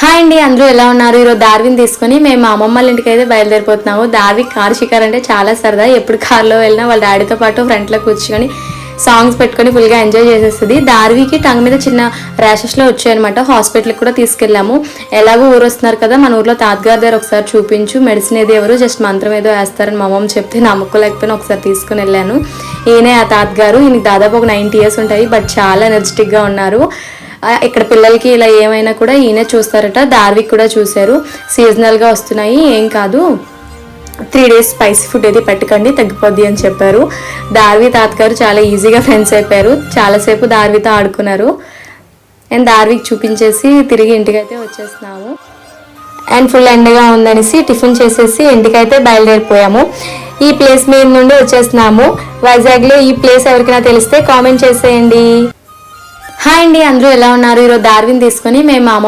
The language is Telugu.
హాయ్ అండి, అందరూ ఎలా ఉన్నారు? ఈరోజు డార్విన్ తీసుకొని మేము మా అమ్మమ్మ వాళ్ళ ఇంటికి అయితే బయలుదేరిపోతున్నాము. డార్విన్ కార్ షికార్ అంటే చాలా సరదా. ఎప్పుడు కార్లో వెళ్ళినా వాళ్ళ డాడీతో పాటు ఫ్రంట్లో కూర్చొని సాంగ్స్ పెట్టుకొని ఫుల్గా ఎంజాయ్ చేసేస్తుంది. డార్వీకి టంగ్ మీద చిన్న ర్యాషెస్లో వచ్చాయన్నమాట. హాస్పిటల్కి కూడా తీసుకెళ్ళాము. ఎలాగో ఊరు వస్తున్నారు కదా, మన ఊర్లో తాతగారి దగ్గర ఒకసారి చూపించు, మెడిసిన్ ఏది ఎవరు జస్ట్ మంత్రం ఏదో వేస్తారని మా అమ్మమ్మ చెప్తే నమ్మకలేకపోయినా ఒకసారి తీసుకుని వెళ్ళాను. ఈయనే ఆ తాతగారు. ఈయనకి దాదాపు ఒక 90 years ఉంటాయి, బట్ చాలా ఎనర్జెటిక్గా ఉన్నారు. ఇక్కడ పిల్లలకి ఇలా ఏమైనా కూడా ఈయనే చూస్తారట. డార్విక్ కూడా చూశారు. సీజనల్గా వస్తున్నాయి, ఏం కాదు, 3 days స్పైసీ ఫుడ్ ఏది పెట్టకండి, తగ్గిపోద్ది అని చెప్పారు. డార్వి తాతగారు చాలా ఈజీగా ఫ్రెండ్స్ అయిపోయారు. చాలాసేపు డార్వితో ఆడుకున్నారు. అండ్ డార్విక్ చూపించేసి తిరిగి ఇంటికైతే వచ్చేస్తున్నాము. అండ్ ఫుల్ ఎండగా ఉందనేసి టిఫిన్ చేసేసి ఇంటికైతే బయలుదేరిపోయాము. ఈ ప్లేస్ మీద నుండి వచ్చేస్తున్నాము. వైజాగ్లో ఈ ప్లేస్ ఎవరికైనా తెలిస్తే కామెంట్ చేసేయండి. హాయ్ అండి, అందరూ ఎలా ఉన్నారు? ఈరోజు డార్విన్ తీసుకొని మేము